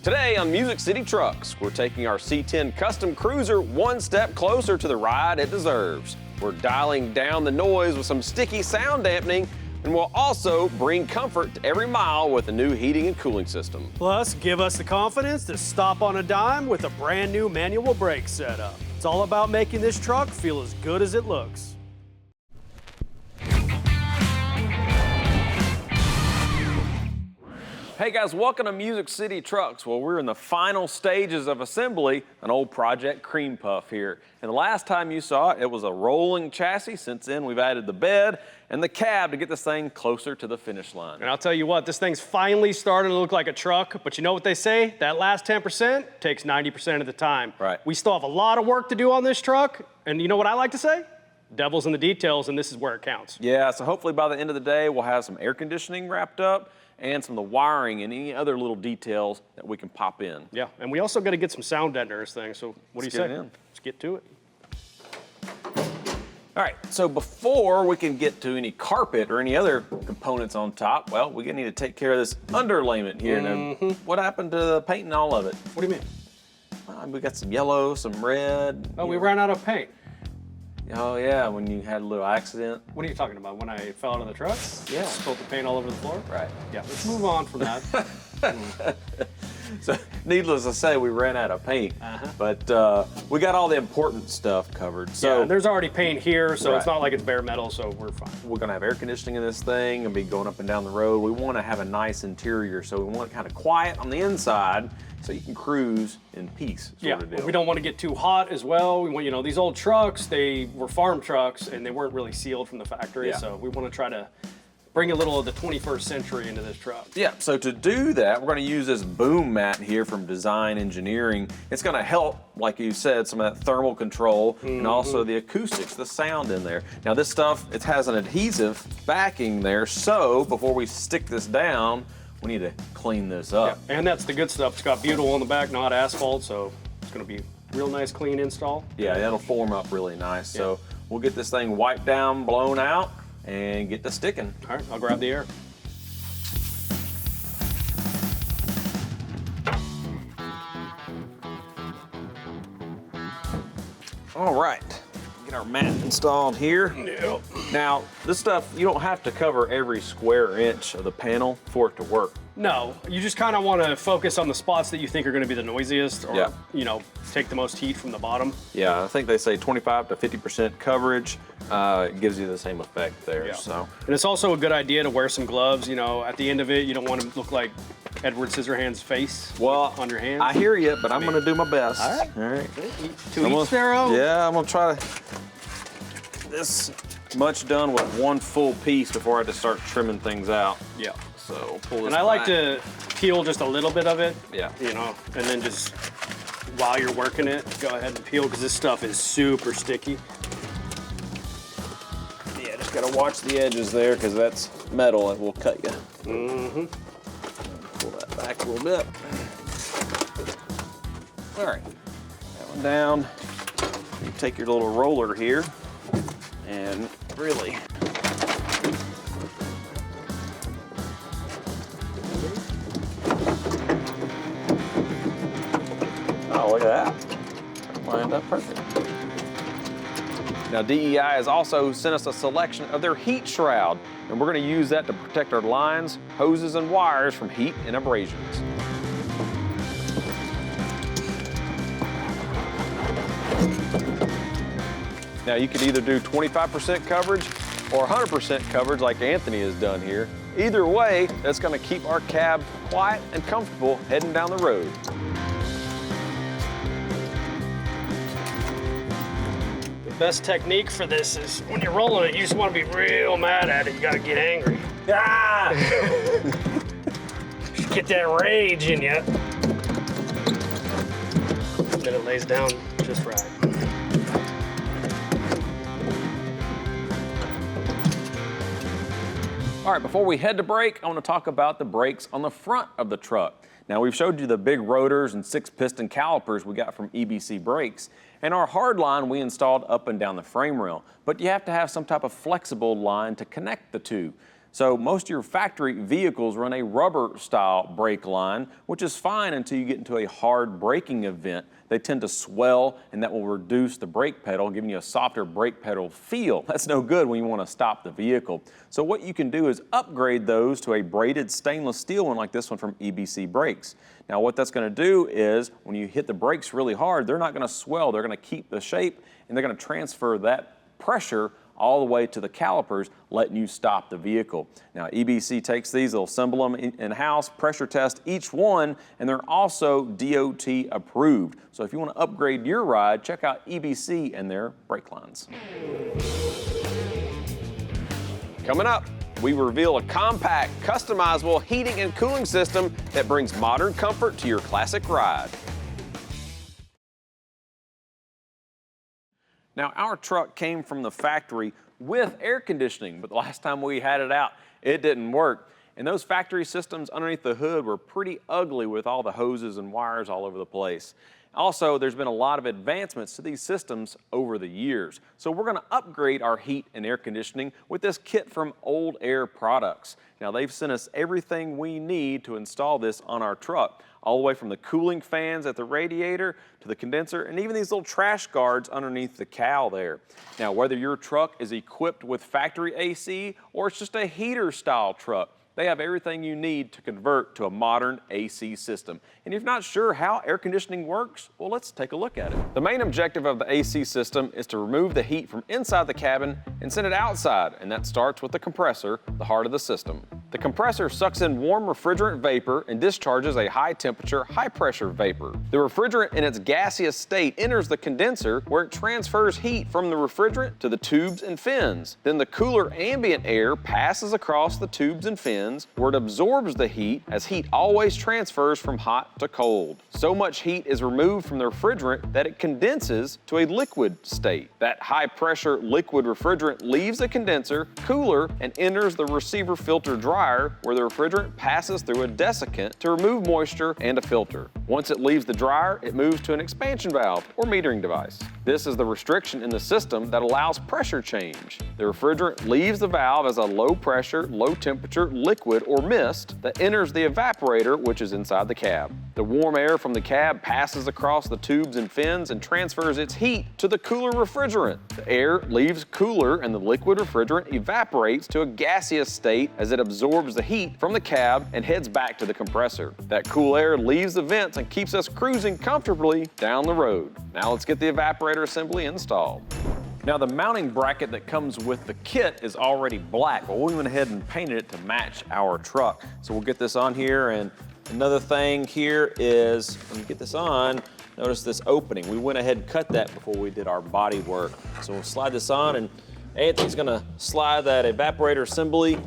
Today on Music City Trucks, we're taking our C10 custom cruiser one step closer to the ride it deserves. We're dialing down the noise with some sticky sound dampening, and we'll also bring comfort to every mile with a new heating and cooling system. Plus, give us the confidence to stop on a dime with a brand new manual brake setup. It's all about making this truck feel as good as it looks. Hey guys, welcome to Music City Trucks. Well, we're in the final stages of assembly, an old Project Cream Puff here. And the last time you saw it, it was a rolling chassis. Since then, we've added the bed and the cab to get this thing closer to the finish line. And I'll tell you what, this thing's finally starting to look like a truck, but you know what they say? That last 10% takes 90% of the time. Right. We still have a lot of work to do on this truck, and you know what I like to say? Devil's in the details, and this is where it counts. Yeah, so hopefully by the end of the day, we'll have some air conditioning wrapped up and some of the wiring and any other little details that we can pop in. Yeah, and we also got to get some sound deadener in this thing, so what do you say? Let's get to it. All right, so before we can get to any carpet or any other components on top, well, we're gonna need to take care of this underlayment here. Now, what happened to the paint and all of it? What do you mean? We got some yellow, some red. Oh, we ran out of paint. Oh yeah, when you had a little accident. What are you talking about? When I fell out of the truck? Yeah. Spilled the paint all over the floor? Right. Yeah, let's move on from that. So, needless to say, we ran out of paint, but we got all the important stuff covered. So yeah, and there's already paint here, so Right. It's not like it's bare metal, so we're fine. we're gonna have air conditioning in this thing and be going up and down the road. We wanna have a nice interior, so we want it kind of quiet on the inside so you can cruise in peace, sort of deal. We don't want to get too hot as well. We want, you know, these old trucks, they were farm trucks and they weren't really sealed from the factory, Yeah. so we want to try to bring a little of the 21st century into this truck. Yeah, so to do that, we're gonna use this boom mat here from Design Engineering. It's gonna help, like you said, some of that thermal control and also the acoustics, the sound in there. Now this stuff, it has an adhesive backing there, so before we stick this down, we need to clean this up. Yeah, and that's the good stuff. It's got butyl on the back, not asphalt, so it's going to be a real nice clean install. Yeah, that'll form up really nice. So we'll get this thing wiped down, blown out, and get to sticking. All right, I'll grab the air. All right, get our mat installed here. Yep. Now, this stuff, you don't have to cover every square inch of the panel for it to work. No, you just kind of want to focus on the spots that you think are going to be the noisiest or, Yeah. you know, take the most heat from the bottom. Yeah, I think they say 25 to 50% coverage. It gives you the same effect there. Yeah. So, And it's also a good idea to wear some gloves. You know, at the end of it, you don't want to look like Edward Scissorhands' face on your hands. I hear you, but I'm going to do my best. All right. All right. To each their own. Yeah, I'm going to try to get this much done with one full piece before I just start trimming things out. Yeah. So pull this And I like back. to peel just a little bit of it. Yeah. You know, and then just while you're working it, go ahead and peel because this stuff is super sticky. Yeah, just gotta watch the edges there because that's metal. It will cut you. Pull that back a little bit. All right, that one down. You take your little roller here and really oh, look at that. Lined up perfect. Now DEI has also sent us a selection of their heat shroud, and we're going to use that to protect our lines, hoses, and wires from heat and abrasions. Now you could either do 25% coverage or 100% coverage like Anthony has done here. Either way, that's going to keep our cab quiet and comfortable heading down the road. The best technique for this is when you're rolling it, you just want to be real mad at it. You got to get angry. Ah! Just get that rage in you. Then it lays down just right. All right, before we head to break, I want to talk about the brakes on the front of the truck. Now, we've showed you the big rotors and 6-piston calipers we got from EBC Brakes, and our hard line we installed up and down the frame rail, but you have to have some type of flexible line to connect the two. So most of your factory vehicles run a rubber style brake line, which is fine until you get into a hard braking event. They tend to swell, and that will reduce the brake pedal, giving you a softer brake pedal feel. That's no good when you want to stop the vehicle. So what you can do is upgrade those to a braided stainless steel one like this one from EBC Brakes. Now what that's going to do is when you hit the brakes really hard, they're not going to swell. They're going to keep the shape, and they're going to transfer that pressure all the way to the calipers, letting you stop the vehicle. Now, EBC takes these, they'll assemble them in-house, pressure test each one, and they're also DOT approved. So if you want to upgrade your ride, check out EBC and their brake lines. Coming up, we reveal a compact, customizable heating and cooling system that brings modern comfort to your classic ride. Now, our truck came from the factory with air conditioning, but the last time we had it out, it didn't work. And those factory systems underneath the hood were pretty ugly with all the hoses and wires all over the place. Also, there's been a lot of advancements to these systems over the years. So we're going to upgrade our heat and air conditioning with this kit from Old Air Products. Now, they've sent us everything we need to install this on our truck, all the way from the cooling fans at the radiator to the condenser and even these little trash guards underneath the cowl there. Now, whether your truck is equipped with factory AC or it's just a heater style truck, they have everything you need to convert to a modern AC system. And if you're not sure how air conditioning works, well, let's take a look at it. The main objective of the AC system is to remove the heat from inside the cabin and send it outside, and that starts with the compressor, the heart of the system. The compressor sucks in warm refrigerant vapor and discharges a high temperature, high pressure vapor. The refrigerant in its gaseous state enters the condenser where it transfers heat from the refrigerant to the tubes and fins. Then the cooler ambient air passes across the tubes and fins where it absorbs the heat, as heat always transfers from hot to cold. So much heat is removed from the refrigerant that it condenses to a liquid state. That high pressure liquid refrigerant leaves the condenser cooler and enters the receiver filter dryer where the refrigerant passes through a desiccant to remove moisture and a filter. Once it leaves the dryer, it moves to an expansion valve or metering device. This is the restriction in the system that allows pressure change. The refrigerant leaves the valve as a low pressure, low temperature liquid or mist that enters the evaporator, which is inside the cab. The warm air from the cab passes across the tubes and fins and transfers its heat to the cooler refrigerant. The air leaves cooler and the liquid refrigerant evaporates to a gaseous state as it absorbs the heat from the cab and heads back to the compressor. That cool air leaves the vents and keeps us cruising comfortably down the road. Now let's get the evaporator assembly installed. Now the mounting bracket that comes with the kit is already black, but we went ahead and painted it to match our truck. So we'll get this on here, and another thing here is, when you get this on, notice this opening. We went ahead and cut that before we did our body work. So we'll slide this on, and Anthony's gonna slide that evaporator assembly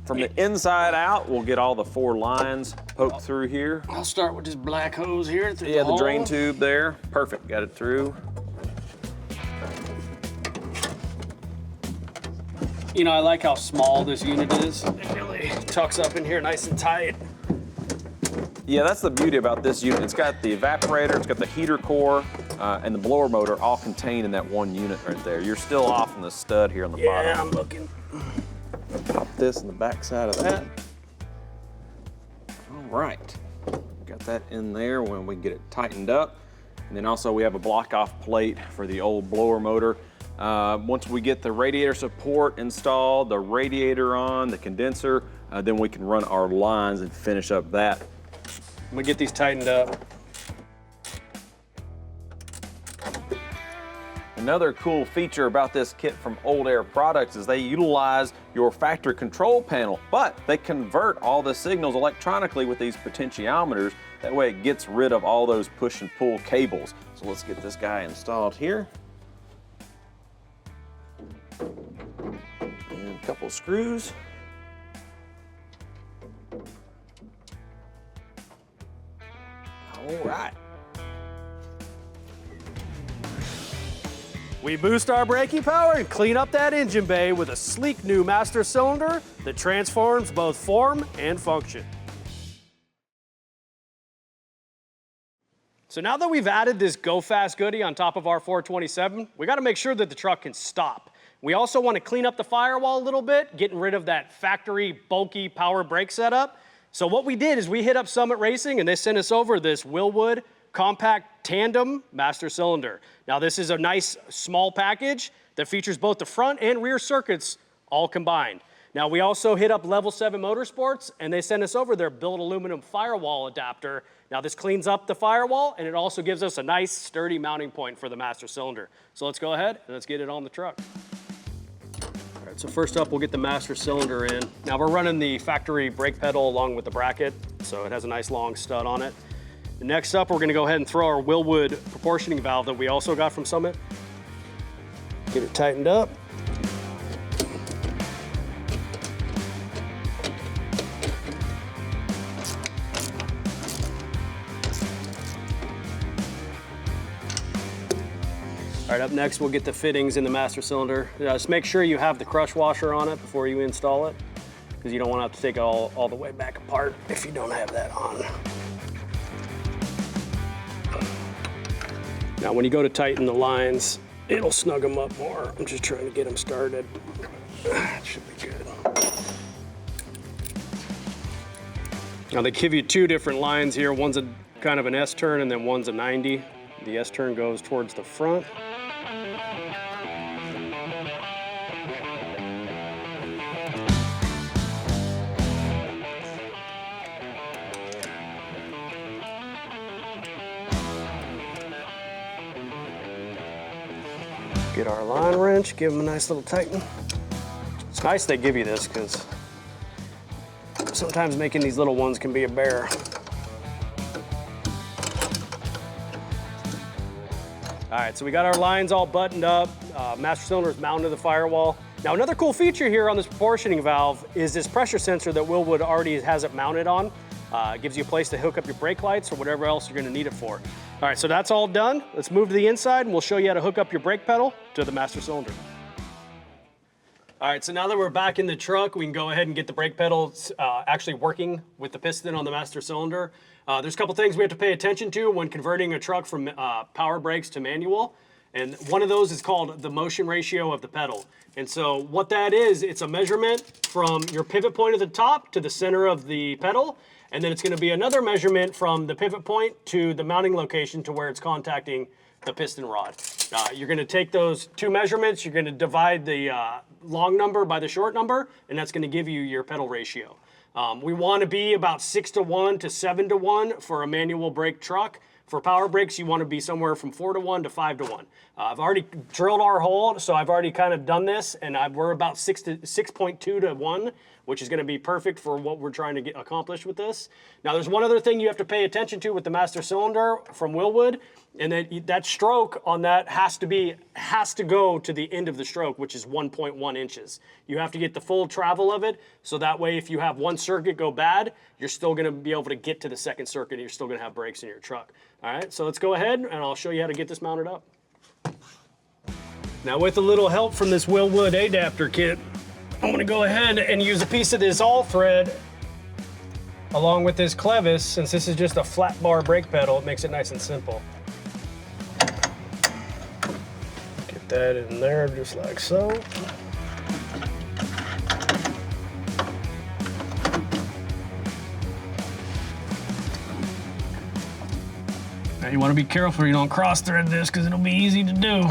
from the inside out. We'll get all the 4 lines poked through here. I'll start with this black hose here through the hole. drain tube there. Perfect, got it through. You know, I like how small this unit is. It really tucks up in here nice and tight. Yeah, that's the beauty about this unit. It's got the evaporator, it's got the heater core, and the blower motor all contained in that one unit right there. You're still off on the stud here on the bottom. Yeah, I'm looking. Pop this in the back side of that. All right, got that in there when we get it tightened up. And then also we have a block off plate for the old blower motor. Once we get the radiator support installed, the radiator on, the condenser, then we can run our lines and finish up that. I'm gonna get these tightened up. Another cool feature about this kit from Old Air Products is they utilize your factory control panel, but they convert all the signals electronically with these potentiometers. That way it gets rid of all those push and pull cables. So let's get this guy installed here. And a couple screws. All right. We boost our braking power and clean up that engine bay with a sleek new master cylinder that transforms both form and function. So now that we've added this Go Fast goodie on top of our 427, we got to make sure that the truck can stop. We also want to clean up the firewall a little bit, getting rid of that factory bulky power brake setup. So what we did is we hit up Summit Racing and they sent us over this Wilwood compact tandem master cylinder. Now this is a nice small package that features both the front and rear circuits all combined. Now we also hit up Level 7 Motorsports and they sent us over their billet aluminum firewall adapter. Now this cleans up the firewall and it also gives us a nice sturdy mounting point for the master cylinder. So let's go ahead and let's get it on the truck. All right, so first up we'll get the master cylinder in. Now we're running the factory brake pedal along with the bracket, so it has a nice long stud on it. Next up we're going to go ahead and throw our Wilwood proportioning valve that we also got from Summit. Get it tightened up. All right, up next we'll get the fittings in the master cylinder. Just make sure you have the crush washer on it before you install it, because you don't want to have to take it all the way back apart if you don't have that on. Now when you go to tighten the lines, it'll snug them up more. I'm just trying to get them started. It should be good. Now they give you two different lines here. One's a kind of an S-turn and then one's a 90. The S-turn goes towards the front. Get our line wrench, give them a nice little tighten. It's nice they give you this because sometimes making these little ones can be a bear. All right, so we got our lines all buttoned up. Master cylinder is mounted to the firewall. Now another cool feature here on this proportioning valve is this pressure sensor that Wilwood already has it mounted on. It gives you a place to hook up your brake lights or whatever else you're gonna need it for. All right, so that's all done. Let's move to the inside and we'll show you how to hook up your brake pedal to the master cylinder. All right, so now that we're back in the truck, we can go ahead and get the brake pedals actually working with the piston on the master cylinder. There's a couple things we have to pay attention to when converting a truck from power brakes to manual. And one of those is called the motion ratio of the pedal. And so what that is, it's a measurement from your pivot point at the top to the center of the pedal. And then it's going to be another measurement from the pivot point to the mounting location to where it's contacting the piston rod. You're going to take those two measurements, you're going to divide the long number by the short number, and that's going to give you your pedal ratio. We want to be about 6:1 to 7:1 for a manual brake truck. For power brakes, you want to be somewhere from 4:1 to 5:1. I've already drilled our hole, so I've already kind of done this, and we're about 6.2 to 1, which is going to be perfect for what we're trying to get accomplished with this. Now, there's one other thing you have to pay attention to with the master cylinder from Wilwood, and that stroke on that has to go to the end of the stroke, which is 1.1 inches. You have to get the full travel of it, so that way if you have one circuit go bad, you're still going to be able to get to the second circuit, and you're still going to have brakes in your truck. All right, so let's go ahead, and I'll show you how to get this mounted up. Now, with a little help from this Wilwood adapter kit, I'm going to go ahead and use a piece of this all thread along with this clevis. Since this is just a flat bar brake pedal, it makes it nice and simple. Get that in there just like so. Now you want to be careful you don't cross thread this because it'll be easy to do.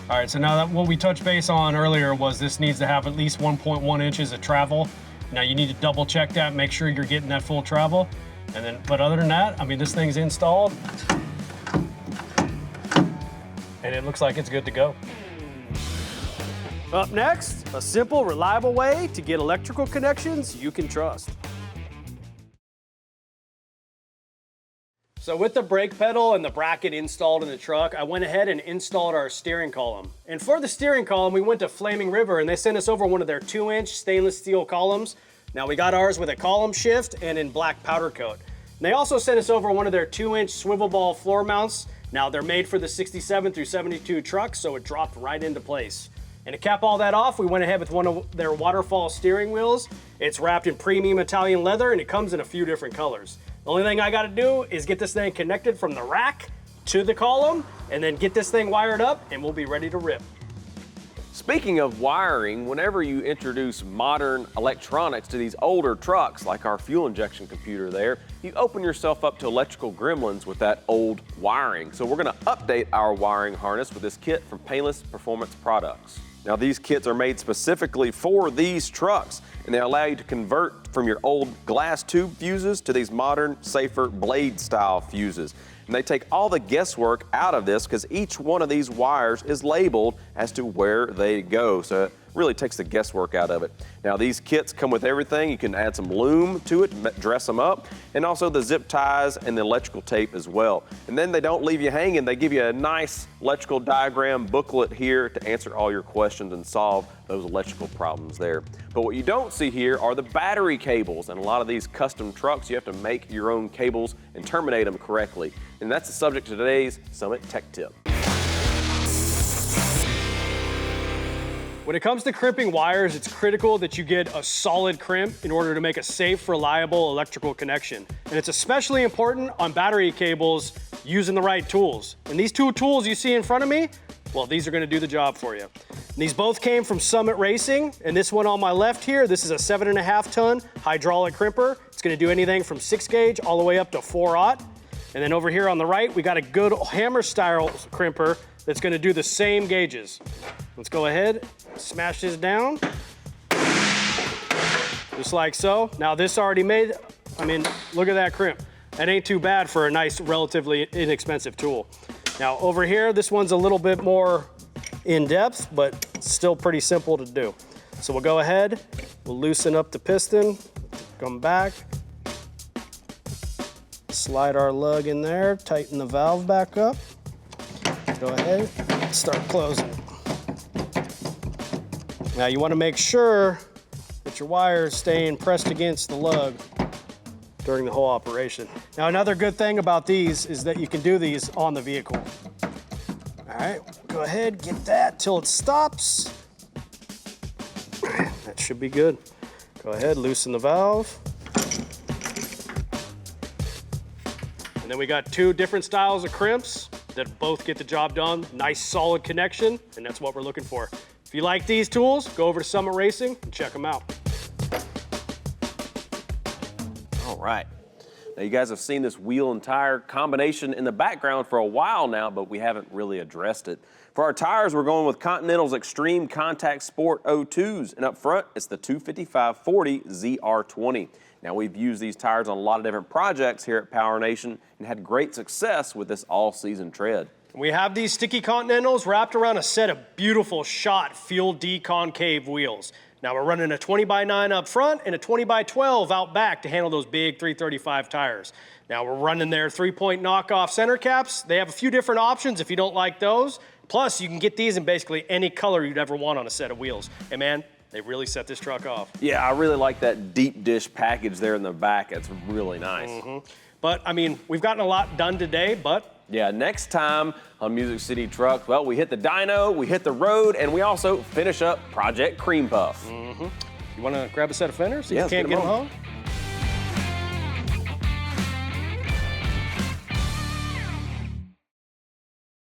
All right, so now that what we touched base on earlier was this needs to have at least 1.1 inches of travel. Now you need to double check that, make sure you're getting that full travel. And then, but other than that, I mean, this thing's installed and it looks like it's good to go. Up next, a simple, reliable way to get electrical connections you can trust. So with the brake pedal and the bracket installed in the truck, I went ahead and installed our steering column. And for the steering column, we went to Flaming River and they sent us over one of their 2-inch stainless steel columns. Now we got ours with a column shift and in black powder coat. And they also sent us over one of their 2-inch swivel ball floor mounts. Now they're made for the 67 through 72 trucks, so it dropped right into place. And to cap all that off, we went ahead with one of their waterfall steering wheels. It's wrapped in premium Italian leather and it comes in a few different colors. The only thing I gotta do is get this thing connected from the rack to the column, and then get this thing wired up, and we'll be ready to rip. Speaking of wiring, whenever you introduce modern electronics to these older trucks, like our fuel injection computer there, you open yourself up to electrical gremlins with that old wiring. So we're gonna update our wiring harness with this kit from Painless Performance Products. Now these kits are made specifically for these trucks, and they allow you to convert from your old glass tube fuses to these modern, safer blade style fuses. And they take all the guesswork out of this because each one of these wires is labeled as to where they go. So it really takes the guesswork out of it. Now these kits come with everything. You can add some loom to it, dress them up, and also the zip ties and the electrical tape as well. And then they don't leave you hanging. They give you a nice electrical diagram booklet here to answer all your questions and solve those electrical problems there. But what you don't see here are the battery cables. And a lot of these custom trucks, you have to make your own cables and terminate them correctly. And that's the subject of today's Summit Tech Tip. When it comes to crimping wires, it's critical that you get a solid crimp in order to make a safe, reliable electrical connection. And it's especially important on battery cables using the right tools. And these two tools you see in front of me, well, these are gonna do the job for you. And these both came from Summit Racing, and this one on my left here, this is a 7.5 ton hydraulic crimper. It's gonna do anything from 6 gauge all the way up to 4/0. And then over here on the right, we got a good hammer style crimper that's gonna do the same gauges. Let's go ahead, smash this down. Just like so. Now this already made, I mean, look at that crimp. That ain't too bad for a nice, relatively inexpensive tool. Now over here, this one's a little bit more in depth, but still pretty simple to do. So we'll go ahead, we'll loosen up the piston, come back, slide our lug in there, tighten the valve back up. Go ahead, start closing. Now you want to make sure that your wire is staying pressed against the lug during the whole operation. Now another good thing about these is that you can do these on the vehicle. All right, go ahead, get that till it stops. That should be good. Go ahead, loosen the valve. And then we got two different styles of crimps that both get the job done. Nice solid connection, and that's what we're looking for. If you like these tools, go over to Summit Racing and check them out. All right. Now you guys have seen this wheel and tire combination in the background for a while now, but we haven't really addressed it. For our tires, we're going with Continental's ExtremeContact Sport 02s, and up front, it's the 255/40 ZR20. Now we've used these tires on a lot of different projects here at PowerNation and had great success with this all-season tread. We have these sticky Continentals wrapped around a set of beautiful shot Fuel D concave wheels. Now we're running a 20x9 up front and a 20x12 out back to handle those big 335 tires. Now we're running their 3-point knockoff center caps. They have a few different options if you don't like those. Plus you can get these in basically any color you'd ever want on a set of wheels. And man, they really set this truck off. Yeah, I really like that deep dish package there in the back. It's really nice. But I mean, we've gotten a lot done today, but yeah, next time on Music City Truck, well, we hit the dyno, we hit the road, and we also finish up Project Cream Puff. you wanna grab a set of fenders? Yeah, You can't get them home?